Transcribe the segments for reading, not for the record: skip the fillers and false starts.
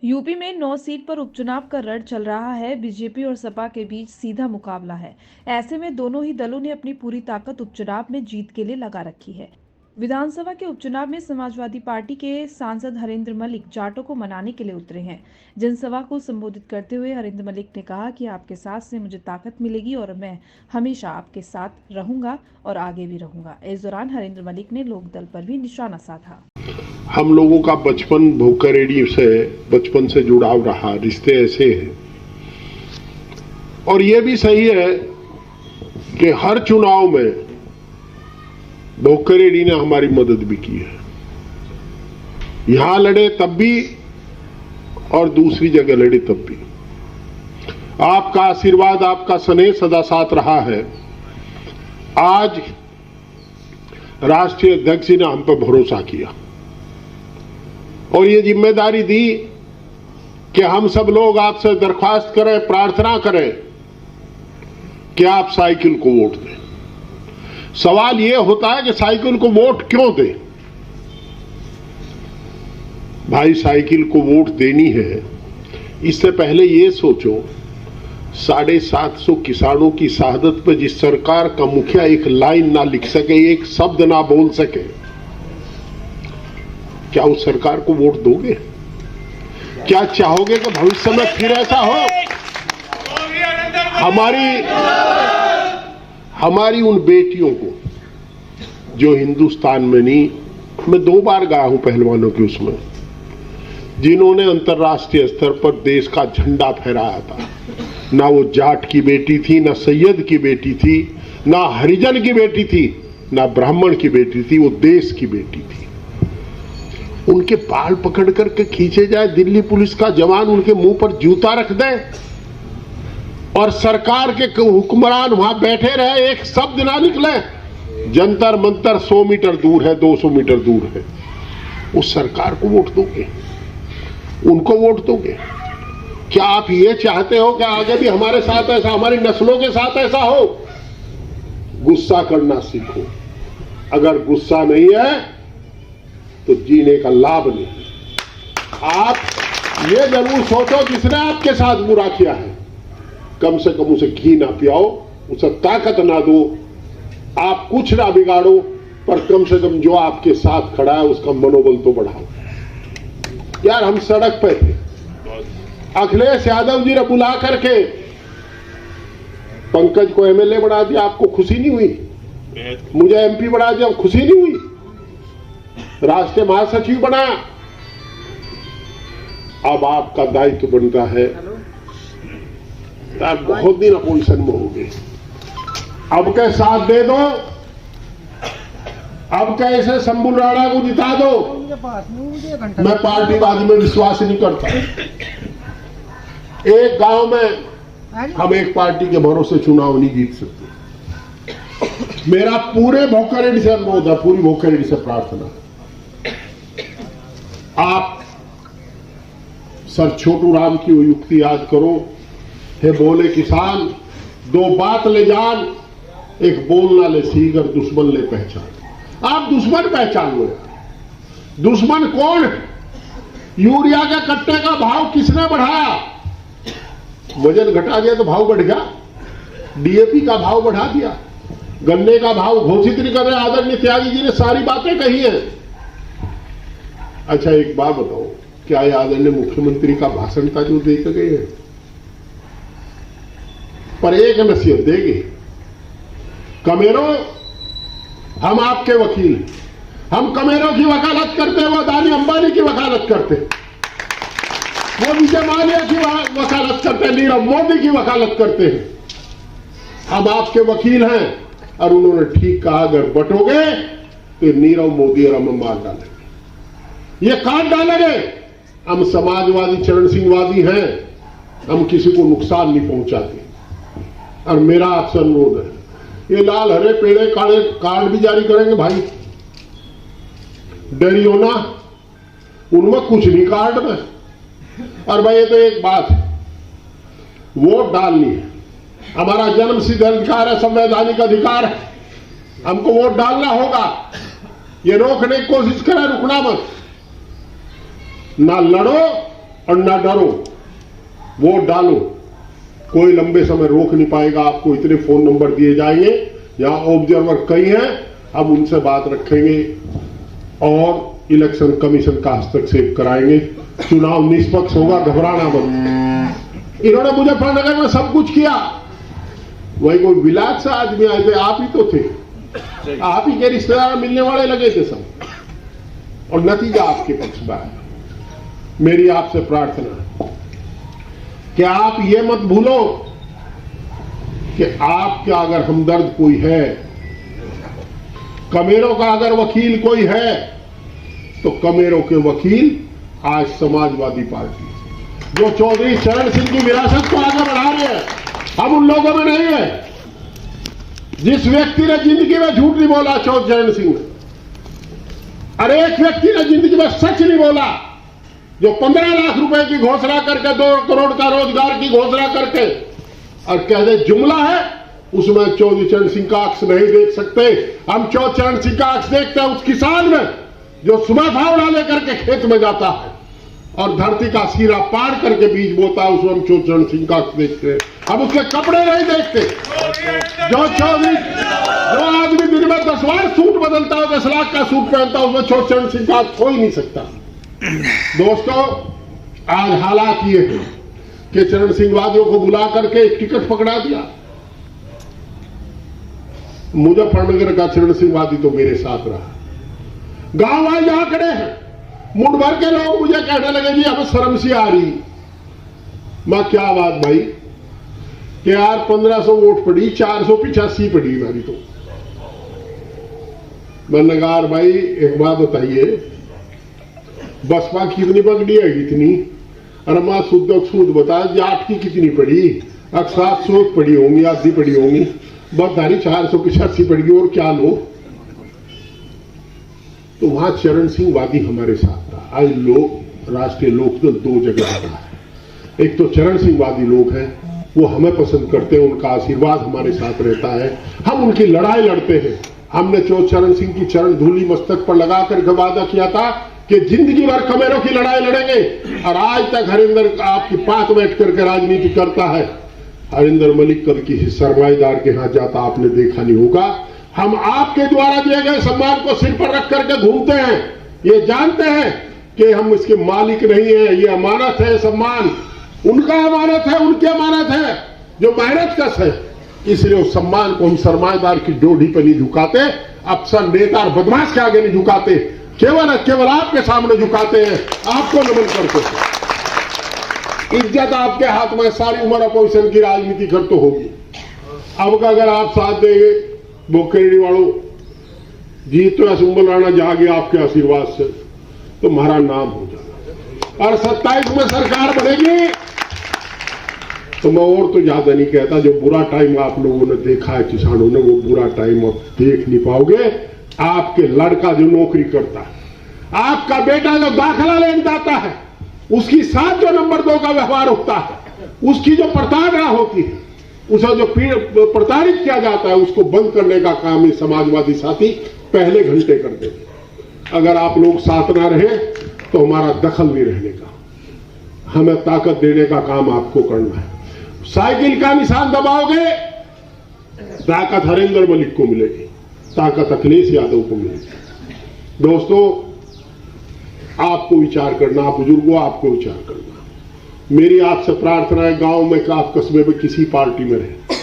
UP में 9 seat पर उपचुनाव का रण चल रहा है। बीजेपी और सपा के बीच सीधा मुकाबला है। ऐसे में दोनों ही दलों ने अपनी पूरी ताकत उपचुनाव में जीत के लिए लगा रखी है। विधानसभा के उपचुनाव में समाजवादी पार्टी के सांसद हरेंद्र मलिक जाटों को मनाने के लिए उतरे हैं। जनसभा को संबोधित करते हुए हरेंद्र मलिक ने कहा कि आपके साथ से मुझे ताकत मिलेगी और मैं हमेशा आपके साथ रहूंगा और आगे भी रहूंगा। इस दौरान हरेंद्र मलिक ने लोकदल पर भी निशाना साधा। हम लोगों का बचपन से जुड़ाव रहा, रिश्ते ऐसे हैं। और ये भी सही है कि हर चुनाव में भोकरेडी ने हमारी मदद भी की है। यहां लड़े तब भी और दूसरी जगह लड़े तब भी। आपका आशीर्वाद, आपका स्नेह सदा साथ रहा है। आज राष्ट्रीय अध्यक्ष जी ने हम पर भरोसा किया और ये जिम्मेदारी दी कि हम सब लोग आपसे दरख्वास्त करें, प्रार्थना करें कि आप साइकिल को वोट दें। सवाल ये होता है कि साइकिल को वोट क्यों दें? भाई, साइकिल को वोट देनी है, इससे पहले ये सोचो 750 किसानों की शहादत पर जिस सरकार का मुखिया एक लाइन ना लिख सके, एक शब्द ना बोल सके, क्या उस सरकार को वोट दोगे? क्या चाहोगे कि भविष्य में फिर ऐसा हो? हमारी उन बेटियों को जो हिंदुस्तान में नहीं, मैं 2 बार गया हूं पहलवानों के उसमें, जिन्होंने अंतर्राष्ट्रीय स्तर पर देश का झंडा फहराया था। ना वो जाट की बेटी थी, ना सैयद की बेटी थी, ना हरिजन की बेटी थी, ना ब्राह्मण की बेटी थी, वो देश की बेटी थी। उनके बाल पकड़ करके खींचे जाए, दिल्ली पुलिस का जवान उनके मुंह पर जूता रख दे और सरकार के हुक्मरान वहां बैठे रहे, एक शब्द ना निकले। जंतर मंतर 100 मीटर दूर है, 200 मीटर दूर है। उस सरकार को वोट दोगे? उनको वोट दोगे? क्या आप ये चाहते हो कि आगे भी हमारे साथ ऐसा, हमारी नस्लों के साथ ऐसा हो? गुस्सा करना सीखो। अगर गुस्सा नहीं है तो जीने का लाभ नहीं। आप ये जरूर सोचो, जिसने आपके साथ बुरा किया है, कम से कम उसे घी ना पियाओ, उसे ताकत ना दो, आप कुछ ना बिगाड़ो, पर कम से कम जो आपके साथ खड़ा है उसका मनोबल तो बढ़ाओ। यार, हम सड़क पे थे, अखिलेश यादव जी ने बुला करके पंकज को एमएलए बना दिया, आपको खुशी नहीं हुई? मुझे एमपी बना दिया, खुशी नहीं हुई? राष्ट्रीय महासचिव बनाया। अब आपका दायित्व बनता है, आप बहुत दिन अपोजिशन में होंगे, अब के साथ दे दो, अब कैसे शंभू राणा को जिता दो। मैं पार्टीवाद में विश्वास नहीं करता। एक गांव में हम एक पार्टी के भरोसे चुनाव नहीं जीत सकते। मेरा पूरे भोकरेडी से अनुरोध है, पूरी भोकरेडी से प्रार्थना है, आप सर छोटू राम की वो युक्ति याद करो, हे बोले किसान, 2 बात ले जान, एक बोलना ले सीख और दुश्मन ले पहचान। आप दुश्मन पहचान लो। दुश्मन कौन है? यूरिया के कट्टे का भाव किसने बढ़ाया? वजन घटा दिया तो भाव बढ़ गया। डीएपी का भाव बढ़ा दिया, गन्ने का भाव घोषित नहीं कर रहे। आदरणीय त्यागी जी ने सारी बातें कही है। अच्छा, एक बात बताओ, क्या ये आदरणीय मुख्यमंत्री का भाषण था जो दे के गए हैं? पर एक नसीहत देगी, कमेरो, हम आपके वकील हैं। हम कमेरों की वकालत करते हैं, वो अदानी अंबानी की वकालत करते हैं, वो विजय माल्या की वकालत करते हैं, नीरव मोदी की वकालत करते हैं। हम आपके वकील हैं और उन्होंने ठीक कहा, अगर बटोगे तो नीरव मोदी और हम मार डालेंगे, ये काट डालेंगे। हम समाजवादी चरण सिंहवादी हैं, हम किसी को नुकसान नहीं पहुंचाते। और मेरा आपसे अनुरोध है, ये लाल हरे पेड़े काले कार्ड भी जारी करेंगे भाई, डरियो ना, उनमें कुछ नहीं कार्ड में। और भाई, ये तो एक बात है, वोट डालनी है, हमारा जन्म सिद्ध अधिकार है, संवैधानिक अधिकार है, हमको वोट डालना होगा। ये रोकने की कोशिश करें, रुकना मत, ना लड़ो और ना डरो, वोट डालो। कोई लंबे समय रोक नहीं पाएगा आपको। इतने फोन नंबर दिए जाएंगे, यहां ऑब्जर्वर कई हैं, हम उनसे बात रखेंगे और इलेक्शन कमीशन का हस्तक्षेप कराएंगे। चुनाव निष्पक्ष होगा, घबराना मत। इन्होंने मुजफ्फरनगर में सब कुछ किया। वही कोई विलायत से आदमी आए थे, आप ही तो थे, आप ही के रिश्तेदार मिलने वाले लगे थे सब, और नतीजा आपके पक्ष में आया। मेरी आपसे प्रार्थना कि आप ये मत भूलो कि आपका अगर हमदर्द कोई है, कमेरों का अगर वकील कोई है, तो कमेरों के वकील आज समाजवादी पार्टी, जो चौधरी चरण सिंह की विरासत को आगे बढ़ा रहे हैं, हम उन लोगों में नहीं है। जिस व्यक्ति ने जिंदगी में झूठ नहीं बोला, चौधरी चरण सिंह ने, और एक व्यक्ति ने जिंदगी में सच नहीं बोला, जो 15 लाख रुपए की घोषणा करके 2 करोड़ का रोजगार की घोषणा करके और कह दे जुमला है, उसमें चौधरी चरण सिंह का अक्स नहीं देख सकते। हम चौधरी चरण सिंह का अक्स देखते हैं उस किसान में जो सुबह फावड़ा लेकर के खेत में जाता है और धरती का सीरा पार करके बीज बोता है, उसमें हम चौधरी चरण सिंह का अक्स देखते हैं। हम उसके कपड़े नहीं देखते। जो आदमी दिन में 10 बार सूट बदलता है, 10 लाख का सूट पहनता है, उसमें चौधरी चरण सिंह का अक्स हो ही नहीं सकता। दोस्तों, आज हालात ये है कि चरण सिंह वादियों को बुला करके एक टिकट पकड़ा दिया। मुजफ्फरनगर का चरण सिंह वादी तो मेरे साथ रहा। गांव वाले जहां खड़े हैं, मुंड भर के लोग मुझे कहने लगे जी हमें शर्म सी आ रही। मैं क्या बात भाई कि यार 1500 वोट पड़ी, 485 पड़ी हमारी। तो मैंने कहा भाई एक बात बताइए, बसपा कितनी पकड़ी है? कितनी? अरे मां शुद्ध बता, जाट की कितनी पड़ी? 700 पड़ी होंगी, आधी पड़ी होंगी, बस धारी 485 पड़ी, और क्या लो। तो वहां चरण सिंह वादी हमारे साथ था। आज लोग राष्ट्रीय लोकदल 2 जगह आता है। एक तो चरण सिंह वादी लोग हैं, वो हमें पसंद करते हैं, उनका आशीर्वाद हमारे साथ रहता है, हम उनकी लड़ाई लड़ते हैं। हमने चरण सिंह की चरण धूली मस्तक पर लगा कर वादा किया था कि जिंदगी भर कमेरों की लड़ाई लड़ेंगे, और आज तक हरिंदर आपकी पात बैठ करके राजनीति करता है। हरिंदर मलिक कल किसी सरमाएदार के यहां जाता आपने देखा नहीं होगा। हम आपके द्वारा दिए गए सम्मान को सिर पर रख करके घूमते हैं, ये जानते हैं कि हम इसके मालिक नहीं है, ये अमानत है। सम्मान उनका अमानत है, उनकी अमानत है जो मेहनत कश है। इसलिए उस सम्मान को हम सरमाएदार की डोडी पर नहीं झुकाते, अफसर नेता और बदमाश के आगे नहीं झुकाते, केवल आपके सामने झुकाते हैं, आपको नमन करते हैं। इज्जत आपके हाथ में, सारी उम्र अपोजिशन की राजनीति कर तो होगी। अब अगर आप साथ देंगे बोकेडी वालों, जीत तो असुम्बल राणा जागे आपके आशीर्वाद से, तो हमारा नाम हो जाएगा। और 27 में सरकार बनेगी तो मैं और तो ज्यादा नहीं कहता। जो बुरा टाइम आप लोगों ने देखा है किसानों ने, वो बुरा टाइम अब देख नहीं पाओगे। आपके लड़का जो नौकरी करता है, आपका बेटा जो दाखिला लेने जाता है, उसकी साथ जो नंबर 2 का व्यवहार होता है, उसकी जो प्रताड़ना होती है, उसे जो प्रताड़ित किया जाता है, उसको बंद करने का काम ये समाजवादी साथी पहले घंटे कर देंगे। अगर आप लोग साथ ना रहे तो हमारा दखल नहीं रहने का, हमें ताकत देने का काम आपको करना है। साइकिल का निशान दबाओगे, ताकत हरिंदर मलिक को मिलेगी, ताकत अखिलेश यादव को मिलेगी। दोस्तों, आपको विचार करना, बुजुर्गों आपको विचार करना। मेरी आपसे प्रार्थना है, गांव में का आप कस्बे में किसी पार्टी में रहे,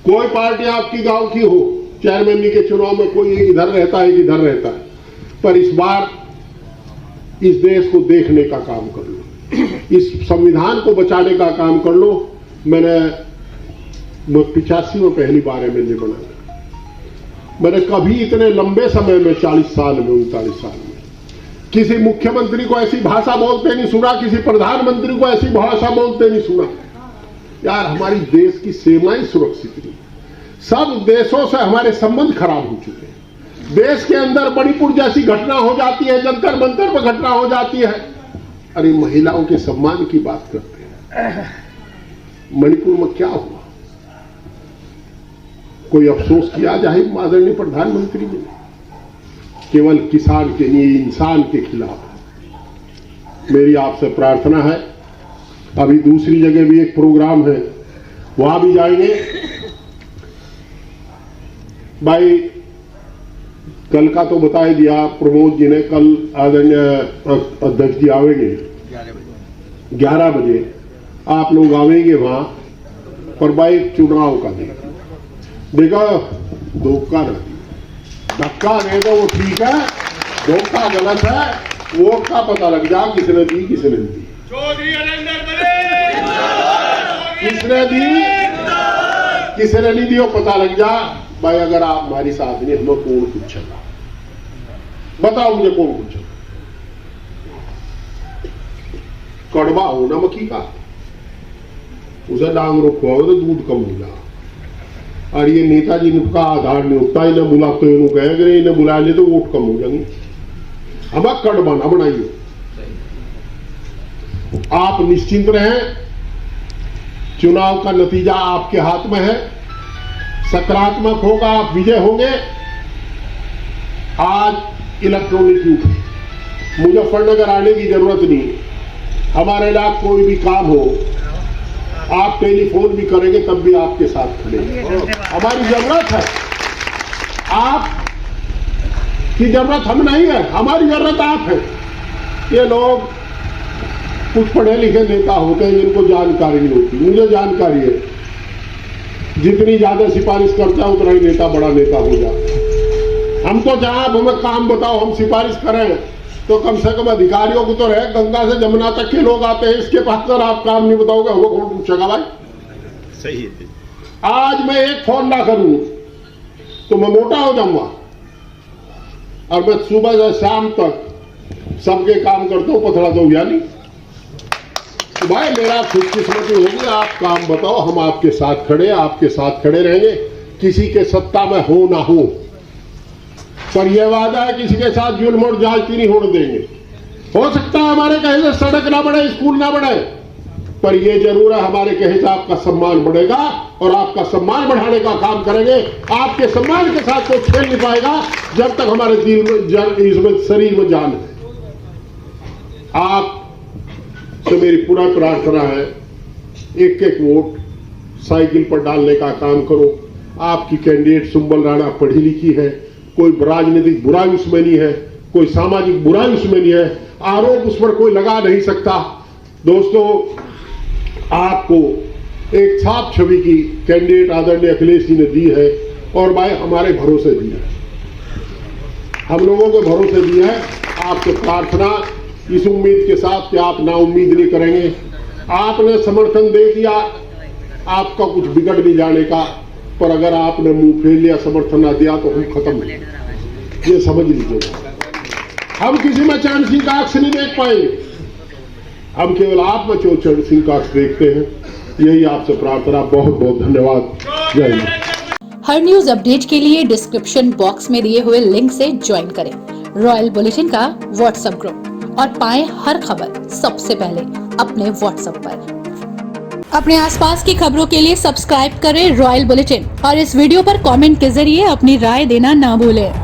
कोई पार्टी आपकी गांव की हो, चेयरमैन के चुनाव में कोई एक इधर रहता है, एक इधर रहता है, पर इस बार इस देश को देखने का काम कर लो, इस संविधान को बचाने का काम कर लो। मैंने 85 में पहली बार एमएलए बनाया। मैंने कभी इतने लंबे समय में 40 साल में 39 साल में किसी मुख्यमंत्री को ऐसी भाषा बोलते नहीं सुना, किसी प्रधानमंत्री को ऐसी भाषा बोलते नहीं सुना। यार हमारी देश की सीमाएं सुरक्षित नहीं, सब देशों से हमारे संबंध खराब हो चुके हैं। देश के अंदर मणिपुर जैसी घटना हो जाती है, जंतर मंतर पर घटना हो जाती है, अरे महिलाओं के सम्मान की बात करते हैं। मणिपुर में क्या हुआ? कोई अफसोस किया जाए आदरणीय प्रधानमंत्री ने? केवल किसान के लिए, इंसान के खिलाफ। मेरी आपसे प्रार्थना है अभी दूसरी जगह भी एक प्रोग्राम है, वहां भी जाएंगे। भाई कल का तो बता ही दिया प्रमोद जी ने, कल आदरणीय अध्यक्ष जी आवेंगे 11 बजे, आप लोग आवेंगे वहां पर। भाई चुनाव का देखा धक्का दे दो वो ठीक है, धोखा गलत है, वोट का पता लग जा किसने दी किसने नहीं दी, किसने दी किसने नहीं दी वो पता लग जा। भाई अगर आप हमारी साथ नहीं, हमें कौन पूछेगा, बताओ मुझे कौन पूछेगा। कड़वा हो नमकी का, उसे डांग रखो तो दूध कम हो जा। और ये नेताजी का आधार नहीं होता, इन्हें बुलाते हुए कहेंगे, इन्हें बुला ले तो वोट कम हो जाएंगे। हमें कड़वा ना बनाइए। आप निश्चिंत रहें, चुनाव का नतीजा आपके हाथ में है, सकारात्मक होगा, आप विजय होंगे। आज इलेक्ट्रॉनिक युग, मुजफ्फरनगर आने की जरूरत नहीं, हमारे इलाके कोई भी काम हो आप टेलीफोन भी करेंगे तब भी आपके साथ खड़े। हमारी जरूरत है, आप की जरूरत हम नहीं है, हमारी जरूरत आप है। ये लोग कुछ पढ़े लिखे नेता होते हैं जिनको जानकारी नहीं होती, मुझे जानकारी है। जितनी ज्यादा सिफारिश करता है उतना ही नेता बड़ा नेता हो जाता। हम तो जहां हमें काम बताओ, हम सिफारिश करें तो कम से कम अधिकारियों को तो रहे, गंगा से जमुना तक के लोग आते हैं, इसके पास अगर आप काम नहीं बताओगे हमें कौन पूछेगा भाई। सही है। आज मैं एक फोन ना करूं तो मैं मोटा हो जाऊंगा, और मैं सुबह से शाम तक सबके काम करता हूं, पथड़ा तो या नहीं। तो भाई मेरा खुशकिस्मती होगी, आप काम बताओ, हम आपके साथ खड़े, आपके साथ खड़े रहेंगे, किसी के सत्ता में हो ना हो। पर यह वादा है किसी के साथ जुल्म और ज्यादती नहीं होने देंगे। हो सकता है हमारे कहे से सड़क ना बढ़े, स्कूल ना बढ़े, पर यह जरूर है हमारे कहे से आपका सम्मान बढ़ेगा, और आपका सम्मान बढ़ाने का काम करेंगे। आपके सम्मान के साथ कोई खेल नहीं पाएगा जब तक हमारे दिल में इसमें शरीर में जान है। आप से मेरी पूरा प्रार्थना है, एक एक वोट साइकिल पर डालने का काम करो। आपकी कैंडिडेट सुंबल राणा पढ़ी लिखी है, कोई राजनीतिक बुराई उसमें नहीं है, कोई सामाजिक बुराई उसमें नहीं है, आरोप उस पर कोई लगा नहीं सकता। दोस्तों, आपको एक साफ छवि की कैंडिडेट आदरणीय अखिलेश जी ने दी है, और भाई हमारे भरोसे दी है, हम लोगों के भरोसे दी है। आपसे प्रार्थना इस उम्मीद के साथ कि आप ना उम्मीद नहीं करेंगे। आपने समर्थन दे दिया, आपका कुछ बिगड़ नहीं जाने का, पर अगर आपने मुंह फेर लिया, समर्थन ना दिया तो हम खत्म नहीं, ये समझ लीजिएगा। हम किसी में चरण सिंह का अक्ष नहीं देख पाएंगे, हम केवल आप में चरण सिंह का अक्ष देखते हैं। यही आपसे प्रार्थना। बहुत बहुत धन्यवाद। जय हिंद। हर न्यूज अपडेट के लिए डिस्क्रिप्शन बॉक्स में दिए हुए लिंक से ज्वाइन करें रॉयल बुलेटिन का व्हाट्सएप ग्रुप, और पाएं हर खबर सबसे पहले अपने व्हाट्सएप पर। अपने आसपास की खबरों के लिए सब्सक्राइब करें रॉयल बुलेटिन, और इस वीडियो पर कमेंट के जरिए अपनी राय देना ना भूलें।